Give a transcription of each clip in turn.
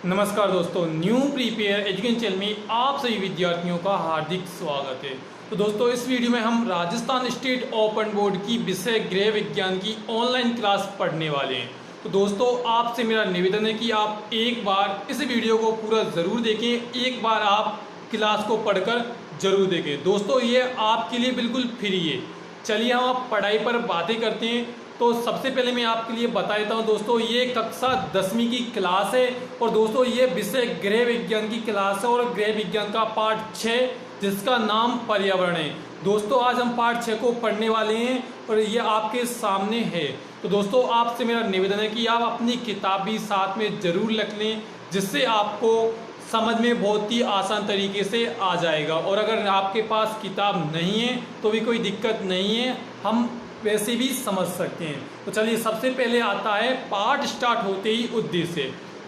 नमस्कार दोस्तों, new prepare education channel में आप सभी विद्यार्थियों का हार्दिक स्वागत है। तो दोस्तों, इस वीडियो में हम राजस्थान स्टेट ओपन बोर्ड की विषय गृह विज्ञान की ऑनलाइन क्लास पढ़ने वाले हैं। तो दोस्तों, आपसे मेरा निवेदन है कि आप एक बार इस वीडियो को पूरा ज़रूर देखें, एक बार आप क्लास को पढ़कर ज़रूर देखें। दोस्तों, ये आपके लिए बिल्कुल फ्री है। चलिए हम आप पढ़ाई पर बातें करते हैं। तो सबसे पहले मैं आपके लिए बता देता हूँ दोस्तों, ये कक्षा 10वीं की क्लास है और दोस्तों ये विषय गृह विज्ञान की क्लास है और गृह विज्ञान का पाठ 6 जिसका नाम पर्यावरण है। दोस्तों, आज हम पाठ 6 को पढ़ने वाले हैं और ये आपके सामने है। तो दोस्तों, आपसे मेरा निवेदन है कि आप अपनी किताब भी साथ में जरूर रख लें, जिससे आपको समझ में बहुत ही आसान तरीके से आ जाएगा। और अगर आपके पास किताब नहीं है तो भी कोई दिक्कत नहीं है, हम वैसे भी समझ सकते हैं। तो चलिए, सबसे पहले आता है पाठ स्टार्ट होते ही उद्देश्य।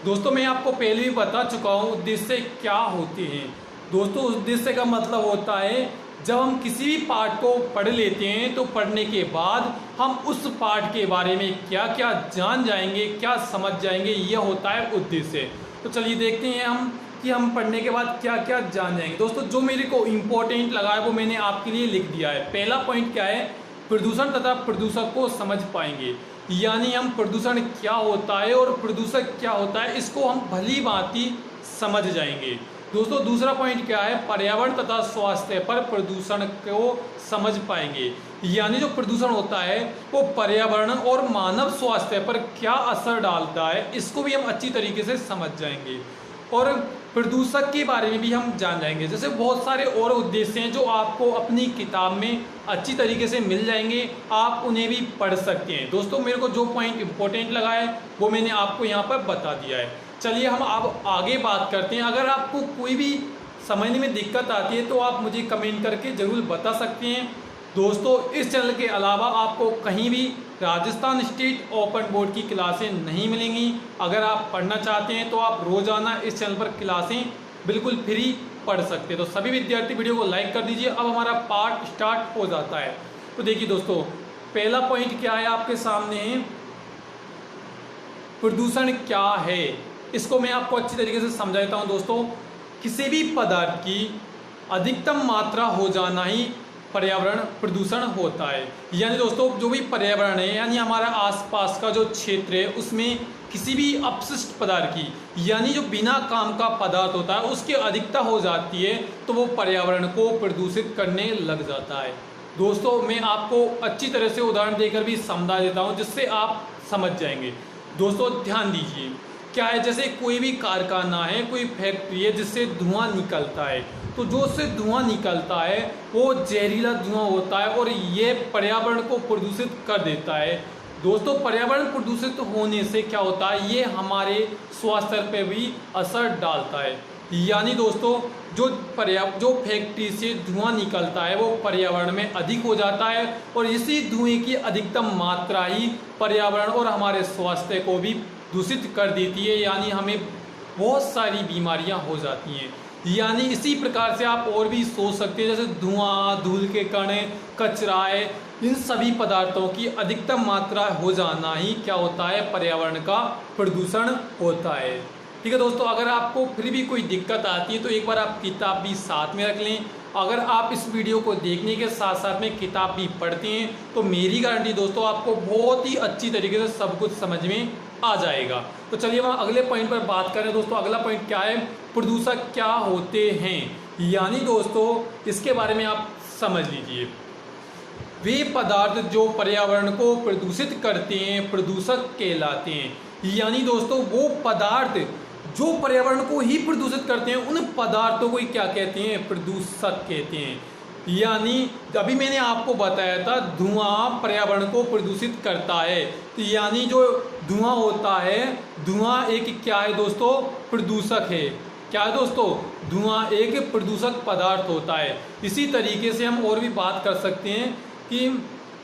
दोस्तों, मैं आपको पहले भी बता चुका हूँ उद्देश्य क्या होते हैं। दोस्तों, उद्देश्य का मतलब होता है जब हम किसी भी पाठ को पढ़ लेते हैं तो पढ़ने के बाद हम उस पाठ के बारे में क्या क्या जान जाएंगे, क्या समझ जाएंगे, यह होता है उद्देश्य। तो चलिए देखते हैं हम कि हम पढ़ने के बाद क्या क्या जान जाएंगे। दोस्तों, जो मेरे को इम्पोर्टेंट लगा है वो मैंने आपके लिए लिख दिया है। पहला पॉइंट क्या है, प्रदूषण तथा प्रदूषक को समझ पाएंगे। यानी हम प्रदूषण क्या होता है और प्रदूषक क्या होता है इसको हम भली भांति समझ जाएंगे। दोस्तों, दूसरा पॉइंट क्या है, पर्यावरण तथा स्वास्थ्य पर प्रदूषण को समझ पाएंगे। यानी जो प्रदूषण होता है वो पर्यावरण और मानव स्वास्थ्य पर क्या असर डालता है इसको भी हम अच्छी तरीके से समझ जाएंगे। और प्रदूषक के बारे में भी हम जान जाएंगे। जैसे बहुत सारे और उद्देश्य हैं जो आपको अपनी किताब में अच्छी तरीके से मिल जाएंगे, आप उन्हें भी पढ़ सकते हैं। दोस्तों, मेरे को जो पॉइंट इंपॉर्टेंट लगा है वो मैंने आपको यहाँ पर बता दिया है। चलिए हम अब आगे बात करते हैं। अगर आपको कोई भी समझने में दिक्कत आती है तो आप मुझे कमेंट करके ज़रूर बता सकते हैं। दोस्तों, इस चैनल के अलावा आपको कहीं भी राजस्थान स्टेट ओपन बोर्ड की क्लासें नहीं मिलेंगी। अगर आप पढ़ना चाहते हैं तो आप रोज़ाना इस चैनल पर क्लासें बिल्कुल फ्री पढ़ सकते हैं। तो सभी विद्यार्थी वीडियो को लाइक कर दीजिए। अब हमारा पाठ स्टार्ट हो जाता है। तो देखिए दोस्तों, पहला पॉइंट क्या है आपके सामने, प्रदूषण क्या है इसको मैं आपको अच्छी तरीके से समझा देता हूँ। दोस्तों, किसी भी पदार्थ की अधिकतम मात्रा हो जाना ही पर्यावरण प्रदूषण होता है। यानी दोस्तों, जो भी पर्यावरण है यानी हमारा आसपास का जो क्षेत्र है उसमें किसी भी अपशिष्ट पदार्थ की यानी जो बिना काम का पदार्थ होता है उसकी अधिकता हो जाती है तो वो पर्यावरण को प्रदूषित करने लग जाता है। दोस्तों, मैं आपको अच्छी तरह से उदाहरण देकर भी समझा देता हूँ जिससे आप समझ जाएंगे। दोस्तों, ध्यान दीजिए, क्या है, जैसे कोई भी कारखाना है, कोई फैक्ट्री है जिससे धुआं निकलता है, तो जो उससे धुआं निकलता है वो जहरीला धुआं होता है और ये पर्यावरण को प्रदूषित कर देता है। दोस्तों, पर्यावरण प्रदूषित होने से क्या होता है, ये हमारे स्वास्थ्य पर भी असर डालता है। यानी दोस्तों, जो फैक्ट्री से धुआं निकलता है वो पर्यावरण में अधिक हो जाता है और इसी धुएं की अधिकतम मात्रा ही पर्यावरण और हमारे स्वास्थ्य को भी दूषित कर देती है। यानी हमें बहुत सारी बीमारियां हो जाती हैं। यानी इसी प्रकार से आप और भी सोच सकते हैं, जैसे धुआं, धूल के कण, कचरा है, इन सभी पदार्थों की अधिकतम मात्रा हो जाना ही क्या होता है, पर्यावरण का प्रदूषण होता है। ठीक है दोस्तों, अगर आपको फिर भी कोई दिक्कत आती है तो एक बार आप किताब भी साथ में रख लें। अगर आप इस वीडियो को देखने के साथ साथ में किताब भी पढ़ते हैं तो मेरी गारंटी दोस्तों आपको बहुत ही अच्छी तरीके से सब कुछ समझ में आ जाएगा। तो चलिए हम अगले पॉइंट पर बात करें। दोस्तों, अगला पॉइंट क्या है, प्रदूषक क्या होते हैं। यानी दोस्तों, इसके बारे में आप समझ लीजिए, वे पदार्थ जो पर्यावरण को प्रदूषित करते हैं प्रदूषक कहलाते हैं। यानी दोस्तों, वो पदार्थ जो पर्यावरण को ही प्रदूषित करते हैं उन पदार्थों को ही क्या कहते हैं, प्रदूषक कहते हैं। यानी अभी मैंने आपको बताया था धुआं पर्यावरण को प्रदूषित करता है, तो यानी जो धुआं होता है, धुआं एक क्या है दोस्तों, प्रदूषक है। क्या है दोस्तों, धुआं एक प्रदूषक पदार्थ होता है। इसी तरीके से हम और भी बात कर सकते हैं कि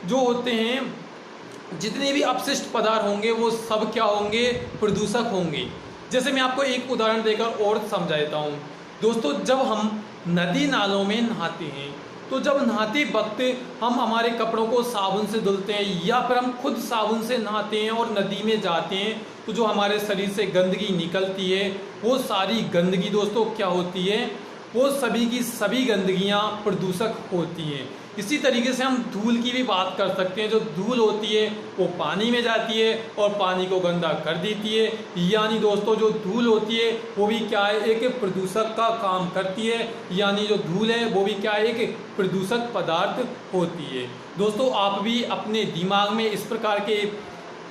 जो होते हैं जितने भी अपशिष्ट पदार्थ होंगे वो सब क्या होंगे, प्रदूषक होंगे। जैसे मैं आपको एक उदाहरण देकर और समझा देता हूँ। दोस्तों, जब हम नदी नालों में नहाते हैं तो जब नहाते वक्त हम हमारे कपड़ों को साबुन से धुलते हैं या फिर हम खुद साबुन से नहाते हैं और नदी में जाते हैं, तो जो हमारे शरीर से गंदगी निकलती है वो सारी गंदगी दोस्तों क्या होती है, वो सभी की सभी गंदगियाँ प्रदूषक होती हैं। इसी तरीके से हम धूल की भी बात कर सकते हैं। जो धूल होती है वो पानी में जाती है और पानी को गंदा कर देती है। यानी दोस्तों जो धूल होती है वो भी क्या है, एक प्रदूषक का काम करती है। यानी जो धूल है वो भी क्या है, एक प्रदूषक पदार्थ होती है। दोस्तों आप भी अपने दिमाग में इस प्रकार के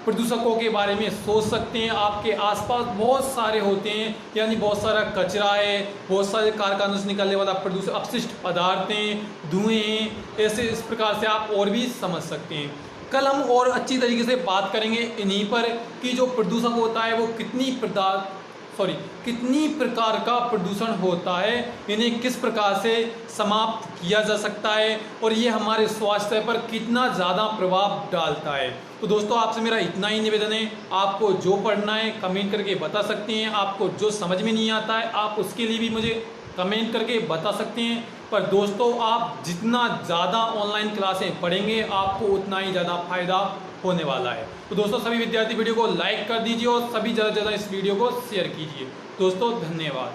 प्रदूषकों के बारे में सोच सकते हैं। आपके आसपास बहुत सारे होते हैं, यानी बहुत सारा कचरा है, बहुत सारे कारखानों से निकलने वाला प्रदूषण अपशिष्ट पदार्थ हैं, धुएं हैं, ऐसे इस प्रकार से आप और भी समझ सकते हैं। कल हम और अच्छी तरीके से बात करेंगे इन्हीं पर कि जो प्रदूषक होता है वो कितनी प्रकार का प्रदूषण होता है, इन्हें किस प्रकार से समाप्त किया जा सकता है और ये हमारे स्वास्थ्य पर कितना ज़्यादा प्रभाव डालता है। तो दोस्तों आपसे मेरा इतना ही निवेदन है, आपको जो पढ़ना है कमेंट करके बता सकते हैं, आपको जो समझ में नहीं आता है आप उसके लिए भी मुझे कमेंट करके बता सकते हैं। पर दोस्तों आप जितना ज़्यादा ऑनलाइन क्लासें पढ़ेंगे आपको उतना ही ज़्यादा फायदा होने वाला है। तो दोस्तों सभी विद्यार्थी वीडियो को लाइक कर दीजिए और सभी ज़्यादा से ज़्यादा इस वीडियो को शेयर कीजिए। दोस्तों धन्यवाद।